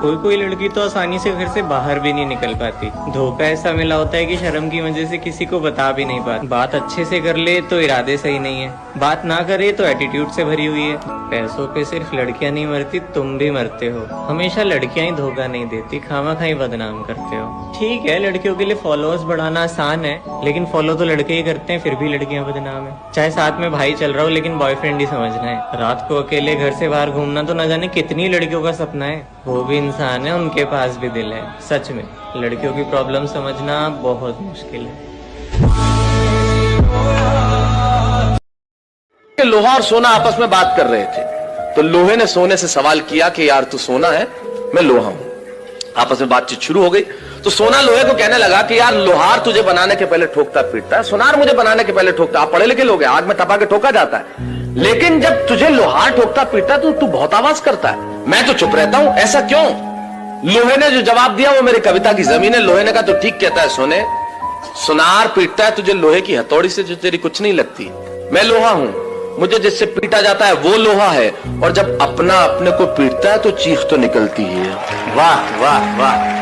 कोई कोई लड़की तो आसानी से घर से बाहर भी नहीं निकल पाती। धोखा ऐसा मिला होता है कि शर्म की वजह से किसी को बता भी नहीं पाती। बात अच्छे से कर ले तो इरादे सही नहीं है, बात ना करे तो एटीट्यूड से भरी हुई है। पैसों पे सिर्फ लड़कियां नहीं मरती, तुम भी मरते हो। हमेशा लड़कियां ही धोखा नहीं देती, खामा खाई बदनाम करते हो। ठीक है, लड़कियों के लिए फॉलोअर्स बढ़ाना आसान है, लेकिन फॉलो तो लड़के ही करते हैं, फिर भी लड़कियां बदनाम है। चाहे साथ में भाई चल रहा हो, लेकिन बॉयफ्रेंड ही समझना है। रात को अकेले घर से बाहर घूमना तो न जाने कितनी लड़कियों का सपना है। वो भी इंसान है, उनके पास भी दिल है। सच में लड़कियों की प्रॉब्लम समझना बहुत मुश्किल है। लोहा और सोना आपस में बात कर रहे थे, तो लोहे ने सोने से सवाल किया कि यार तू सोना है, मैं लोहा हूं। आपस में बातचीत शुरू हो गई, तो सोना लोहे को कहने लगा कि यार लोहार तुझे बनाने के पहले ठोकता पीटता है, सोनार मुझे बनाने के पहले ठोकता। आप पढ़े लिखे लोग हैं, आग में तपा के ठोका जाता है, लेकिन जब तुझे लोहार ठोकता पीटता है तो तू बहुत आवाज करता है, मैं तो चुप रहता हूं, ऐसा क्यों? लोहे ने जो जवाब दिया वो मेरी कविता की जमीन है। लोहे ने कहा तो ठीक कहता है सोने, सुनार पीटता है तुझे लोहे की हथौड़ी से जो तेरी कुछ नहीं लगती। मैं लोहा हूं, मुझे जिससे पीटा जाता है वो लोहा है, और जब अपना अपने को पीटता है तो चीख तो निकलती ही है। वाह वाह वाह।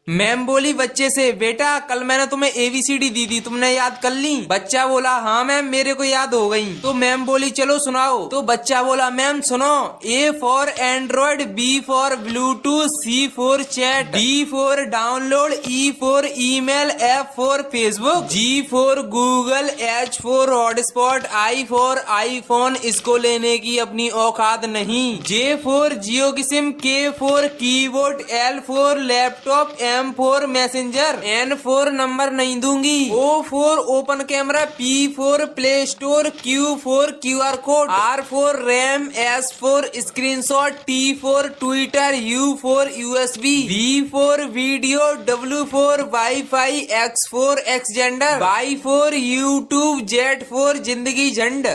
मैम बोली बच्चे से, बेटा कल मैंने तुम्हें ABCD दी थी, तुमने याद कर ली? बच्चा बोला हाँ मैम मेरे को याद हो गई। तो मैम बोली चलो सुनाओ। तो बच्चा बोला मैम सुनो, A for Android, B for Bluetooth, C for chat, D for download, E for email, F for Facebook, G for Google, H for hotspot, I for iPhone, इसको लेने की अपनी औकात नहीं, J फॉर जियो की sim, K for keyboard, L for laptop, M for messenger, N for number नहीं दूंगी, O for open camera, P for play store, Q for QR code, R for RAM, S for screenshot, T for Twitter, U for USB, V for video, W for WiFi, X for Xender, Y for YouTube, Z for जिंदगी झंड।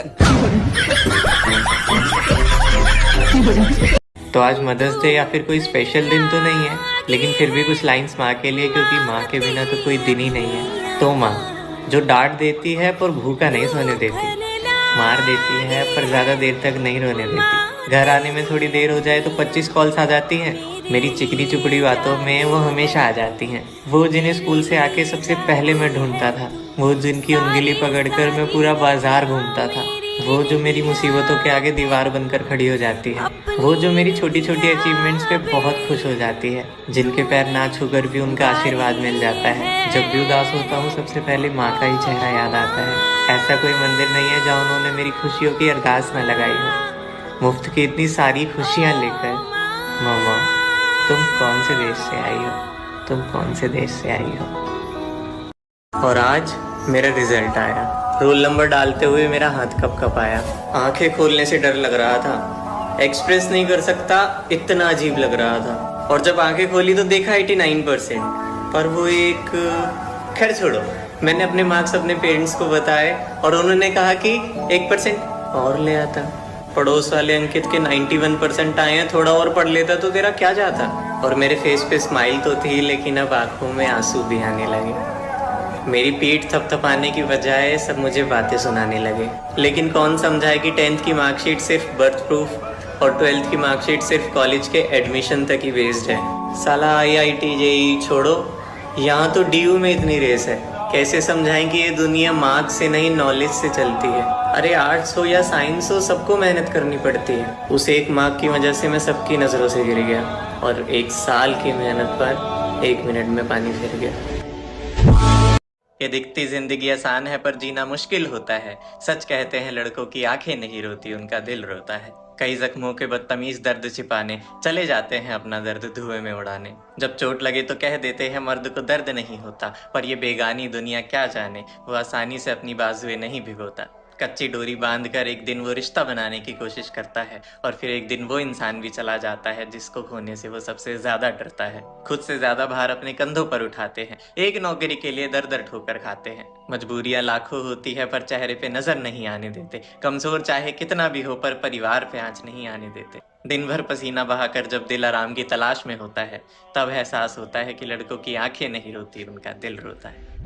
तो आज mother's day या फिर कोई special दिन तो नहीं है, लेकिन फिर भी कुछ लाइंस माँ के लिए, क्योंकि माँ के बिना तो कोई दिन ही नहीं है। तो माँ जो डांट देती है पर भूखा नहीं सोने देती, मार देती है पर ज्यादा देर तक नहीं रोने देती, घर आने में थोड़ी देर हो जाए तो 25 कॉल्स आ जाती हैं, मेरी चिकनी चुपड़ी बातों में वो हमेशा आ जाती हैं, वो जिन्हें स्कूल से आके सबसे पहले मैं ढूंढता था, वो जिनकी उंगली पकड़कर मैं पूरा बाजार घूमता था, वो जो मेरी मुसीबतों के आगे दीवार बनकर खड़ी हो जाती है, वो जो मेरी छोटी छोटी अचीवमेंट्स पे बहुत खुश हो जाती है, जिनके पैर ना छूकर भी उनका आशीर्वाद मिल जाता है। जब भी उदास होता हूँ सबसे पहले माँ का ही चेहरा याद आता है। ऐसा कोई मंदिर नहीं है जहाँ उन्होंने मेरी खुशियों की अरदास न लगाई हो। मुफ्त की इतनी सारी खुशियाँ लेकर मामा तुम कौन से देश से आई हो, तुम कौन से देश से आई हो। और आज मेरा रिजल्ट आया, रोल नंबर डालते हुए मेरा हाथ कप आया। आंखें खोलने से डर लग रहा था, एक्सप्रेस नहीं कर सकता इतना अजीब लग रहा था, और जब आंखें खोली तो देखा 89%, पर वो एक खैर छोड़ो। मैंने अपने मार्क्स अपने पेरेंट्स को बताए और उन्होंने कहा कि 1% और ले आता। पड़ोस वाले अंकित के 91% आए हैं, थोड़ा और पढ़ लेता तो तेरा क्या जाता। और मेरे फेस पे स्माइल तो थी, लेकिन अब आंखों में आंसू भी आने लगे। मेरी पीठ थपथपाने की बजाय सब मुझे बातें सुनाने लगे। लेकिन कौन समझाए कि 10th की मार्कशीट सिर्फ बर्थ प्रूफ और 12th की मार्कशीट सिर्फ कॉलेज के एडमिशन तक ही बेस्ड है। साला IIT JEE छोड़ो, यहाँ तो DU में इतनी रेस है। कैसे समझाएं कि ये दुनिया मार्क्स से नहीं नॉलेज से चलती है। अरे आर्ट्स हो या साइंस हो, सबको मेहनत करनी पड़ती है। उस एक मार्क की वजह से मैं सबकी नज़रों से गिर गया, और 1 साल की मेहनत पर 1 मिनट में पानी फिर गया। ये दिखती जिंदगी आसान है पर जीना मुश्किल होता है। सच कहते हैं लड़कों की आंखें नहीं रोती, उनका दिल रोता है। कई जख्मों के बदतमीज दर्द छिपाने चले जाते हैं अपना दर्द धुएं में उड़ाने। जब चोट लगे तो कह देते हैं मर्द को दर्द नहीं होता, पर ये बेगानी दुनिया क्या जाने, वो आसानी से अपनी बाजुएं नहीं भिगोता। कच्ची डोरी बांधकर एक दिन वो रिश्ता बनाने की कोशिश करता है, और फिर एक दिन वो इंसान भी चला जाता है जिसको खोने से वो सबसे ज्यादा डरता है। खुद से ज्यादा भार अपने कंधों पर उठाते हैं, एक नौकरी के लिए दर दर ठोकर खाते हैं। मजबूरियां लाखों होती है पर चेहरे पे नजर नहीं आने देते। कमजोर चाहे कितना भी हो पर परिवार पे आंच नहीं आने देते। दिन भर पसीना बहाकर जब दिल आराम की तलाश में होता है, तब एहसास होता है कि लड़कों की आंखें नहीं रोती, उनका दिल रोता है।